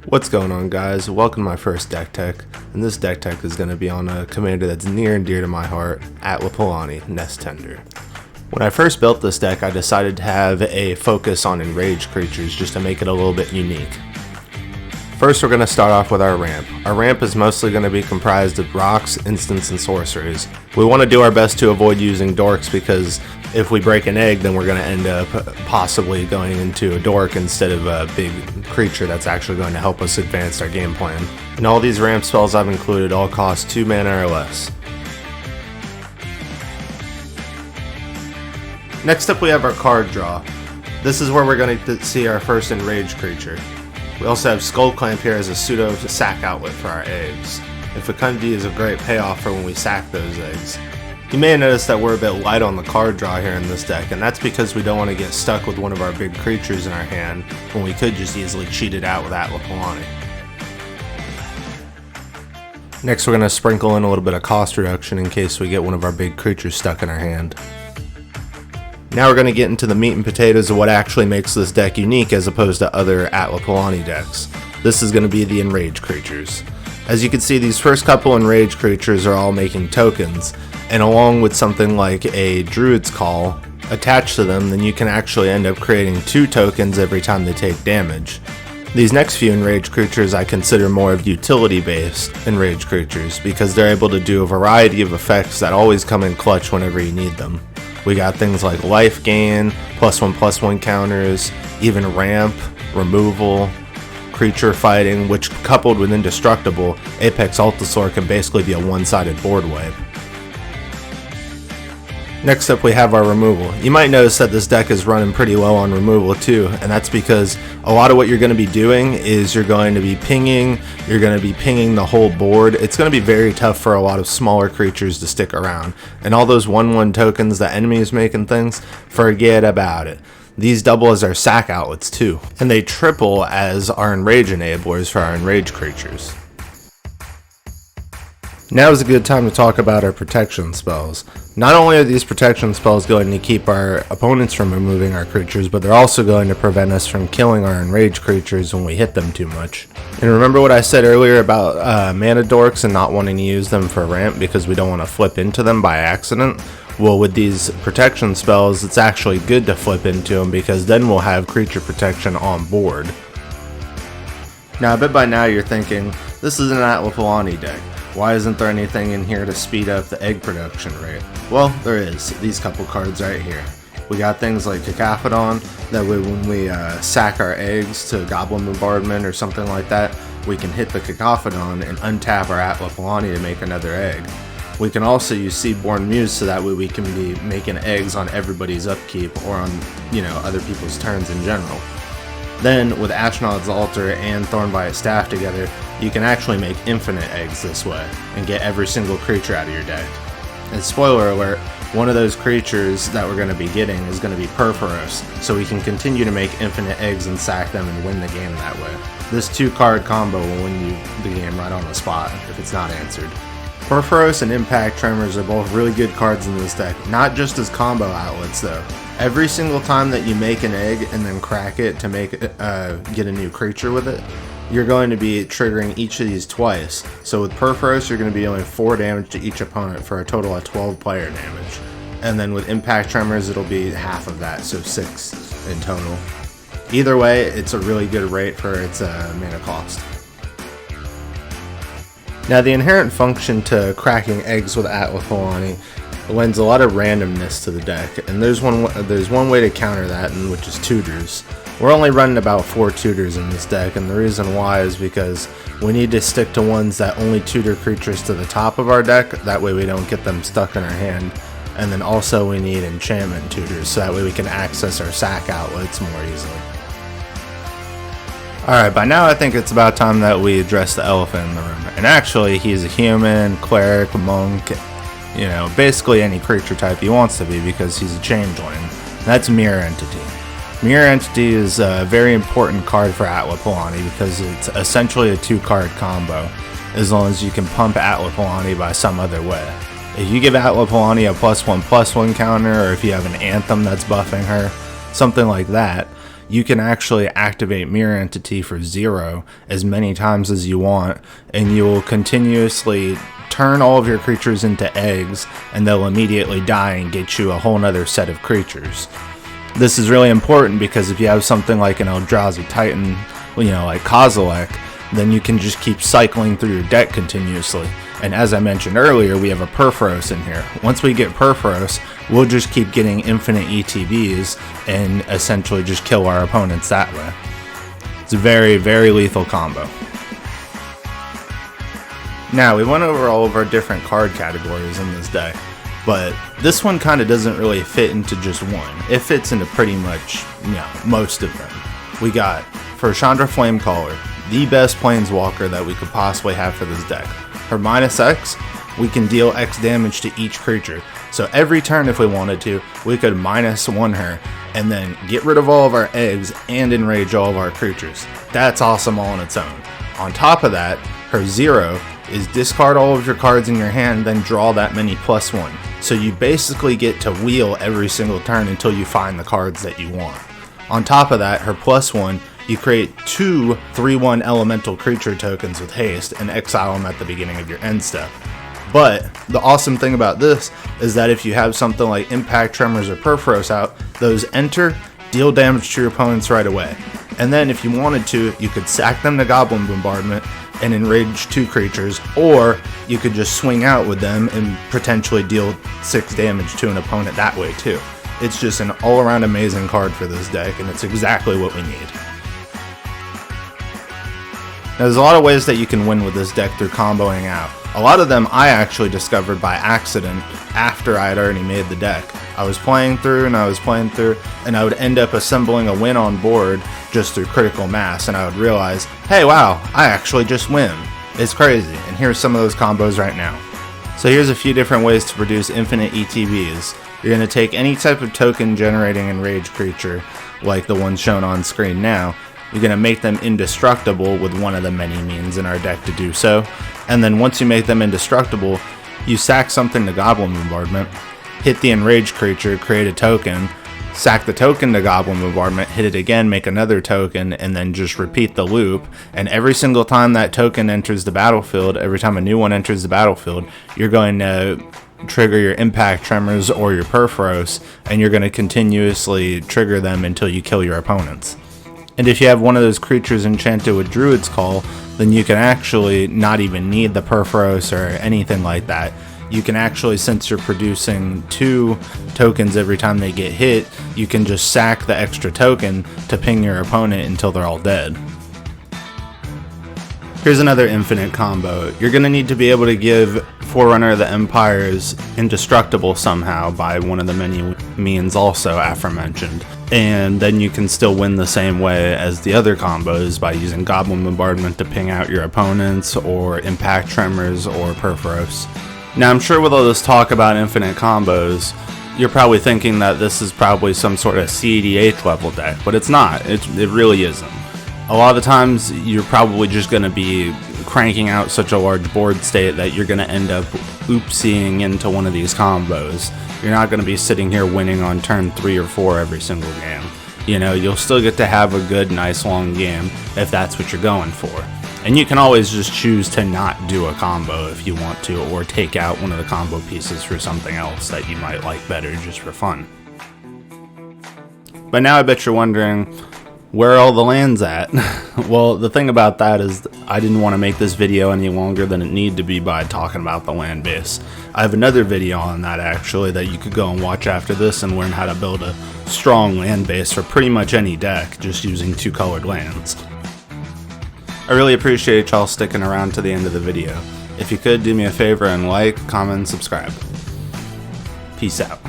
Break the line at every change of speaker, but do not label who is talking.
What's going on, guys? Welcome to my first deck tech, and this deck tech is going to be on a commander that's near and dear to my heart, Atla Palani, Nest Tender. When I first built this deck, I decided to have a focus on Enrage Creatures just to make it a little bit unique. First, we're going to start off with our ramp. Our ramp is mostly going to be comprised of rocks, instants, and sorceries. We want to do our best to avoid using dorks because if we break an egg, then we're going to end up possibly going into a dork instead of a big creature that's actually going to help us advance our game plan. And all these ramp spells I've included all cost 2 mana or less. Next up, we have our card draw. This is where we're going to see our first Enrage creature. We also have Skull Clamp here as a pseudo sack outlet for our eggs. And Fecundity is a great payoff for when we sack those eggs. You may have noticed that we're a bit light on the card draw here in this deck, and that's because we don't want to get stuck with one of our big creatures in our hand when we could just easily cheat it out with Atla Palani. Next, we're going to sprinkle in a little bit of cost reduction in case we get one of our big creatures stuck in our hand. Now we're going to get into the meat and potatoes of what actually makes this deck unique as opposed to other Atla Palani decks. This is going to be the Enrage Creatures. As you can see, these first couple Enrage Creatures are all making tokens, and along with something like a Druid's Call attached to them, then you can actually end up creating 2 tokens every time they take damage. These next few Enrage Creatures I consider more of utility-based Enrage Creatures because they're able to do a variety of effects that always come in clutch whenever you need them. We got things like life gain, +1/+1 counters, even ramp, removal, creature fighting, which coupled with indestructible, Apex Altasaur can basically be a one-sided board wipe. Next up, we have our removal. You might notice that this deck is running pretty low on removal too, and that's because a lot of what you're going to be doing is you're going to be pinging the whole board. It's going to be very tough for a lot of smaller creatures to stick around, and all those 1/1 tokens that enemies make and things, forget about it. These double as our sack outlets too, and they triple as our enrage enablers for our enrage creatures. Now is a good time to talk about our protection spells. Not only are these protection spells going to keep our opponents from removing our creatures, but they're also going to prevent us from killing our enraged creatures when we hit them too much. And remember what I said earlier about mana dorks and not wanting to use them for ramp because we don't want to flip into them by accident? Well, with these protection spells, it's actually good to flip into them because then we'll have creature protection on board. Now, I bet by now you're thinking, this is an Atla Palani deck. Why isn't there anything in here to speed up the egg production rate? Well, there is. These couple cards right here. We got things like Cacophedon, that way when we sack our eggs to Goblin Bombardment or something like that, we can hit the Cacophedon and untap our Atla Palani to make another egg. We can also use Seedborn Muse so that way we can be making eggs on everybody's upkeep or on, other people's turns in general. Then, with Ashnod's Altar and Thorn by its Staff together, you can actually make infinite eggs this way, and get every single creature out of your deck. And spoiler alert, one of those creatures that we're going to be getting is going to be Purphoros, so we can continue to make infinite eggs and sack them and win the game that way. This 2-card combo will win you the game right on the spot if it's not answered. Purphoros and Impact Tremors are both really good cards in this deck, not just as combo outlets though. Every single time that you make an egg and then crack it to make get a new creature with it, you're going to be triggering each of these twice. So with Purphoros, you're going to be dealing 4 damage to each opponent for a total of 12 player damage. And then with Impact Tremors, it'll be half of that, so 6 in total. Either way, it's a really good rate for its mana cost. Now, the inherent function to cracking eggs with Atla Palani lends a lot of randomness to the deck, and there's one way to counter that, and which is Tutors. We're only running about 4 Tutors in this deck, and the reason why is because we need to stick to ones that only tutor creatures to the top of our deck, that way we don't get them stuck in our hand, and then also we need enchantment tutors, so that way we can access our sack outlets more easily. Alright, by now I think it's about time that we address the elephant in the room, and actually he's a human, cleric, monk, basically any creature type he wants to be because he's a changeling. That's Mirror Entity. Mirror Entity is a very important card for Atla Palani because it's essentially a 2-card combo, as long as you can pump Atla Palani by some other way. If you give Atla Palani a +1/+1 counter, or if you have an Anthem that's buffing her, something like that, you can actually activate Mirror Entity for 0 as many times as you want, and you will continuously turn all of your creatures into eggs, and they'll immediately die and get you a whole nother set of creatures. This is really important because if you have something like an Eldrazi Titan, like Kozilek, then you can just keep cycling through your deck continuously. And as I mentioned earlier, we have a Purphoros in here. Once we get Purphoros, we'll just keep getting infinite ETBs and essentially just kill our opponents that way. It's a very, very lethal combo. Now, we went over all of our different card categories in this deck, but this one kind of doesn't really fit into just one. It fits into pretty much, most of them. We got, for Chandra Flamecaller, the best Planeswalker that we could possibly have for this deck. Her -X, we can deal X damage to each creature. So every turn, if we wanted to, we could -1 her, and then get rid of all of our eggs and enrage all of our creatures. That's awesome all on its own. On top of that, her 0 is discard all of your cards in your hand, then draw that many +1. So you basically get to wheel every single turn until you find the cards that you want. On top of that, her +1, you create 2 3/1 elemental creature tokens with haste and exile them at the beginning of your end step. But the awesome thing about this is that if you have something like Impact Tremors or Purphoros out, those enter, deal damage to your opponents right away. And then if you wanted to, you could sack them to Goblin Bombardment and enrage 2 creatures, or you could just swing out with them and potentially deal 6 damage to an opponent that way too. It's just an all-around amazing card for this deck, and it's exactly what we need. Now, there's a lot of ways that you can win with this deck through comboing out. A lot of them I actually discovered by accident after I had already made the deck. I was playing through, and I would end up assembling a win on board just through critical mass, and I would realize, hey wow, I actually just win. It's crazy, and here's some of those combos right now. So here's a few different ways to produce infinite ETBs. You're going to take any type of token generating Enrage creature, like the one shown on screen now. You're going to make them indestructible with one of the many means in our deck to do so. And then once you make them indestructible, you sack something to Goblin Bombardment, hit the Enraged creature, create a token, sack the token to Goblin Bombardment, hit it again, make another token, and then just repeat the loop. And every single time that token enters the battlefield, every time a new one enters the battlefield, you're going to trigger your Impact Tremors or your Purphoros, and you're going to continuously trigger them until you kill your opponents. And if you have one of those creatures enchanted with Druid's Call, then you can actually not even need the Purphoros or anything like that. You can actually, since you're producing 2 tokens every time they get hit, you can just sack the extra token to ping your opponent until they're all dead. Here's another infinite combo. You're going to need to be able to give Forerunner of the Empires indestructible somehow by one of the many means also aforementioned. And then you can still win the same way as the other combos by using Goblin Bombardment to ping out your opponents, or Impact Tremors or Purphoros. Now, I'm sure with all this talk about infinite combos, you're probably thinking that this is probably some sort of CEDH level deck, but it's not. It really isn't. A lot of the times, you're probably just going to be cranking out such a large board state that you're going to end up oopsieing into one of these combos. You're not going to be sitting here winning on turn 3 or 4 every single game. You'll still get to have a good, nice, long game if that's what you're going for. And you can always just choose to not do a combo if you want to, or take out one of the combo pieces for something else that you might like better just for fun. But now I bet you're wondering, where are all the lands at? Well, the thing about that is I didn't want to make this video any longer than it needed to be by talking about the land base. I have another video on that actually that you could go and watch after this and learn how to build a strong land base for pretty much any deck just using 2 colored lands. I really appreciate y'all sticking around to the end of the video. If you could, do me a favor and like, comment, and subscribe. Peace out.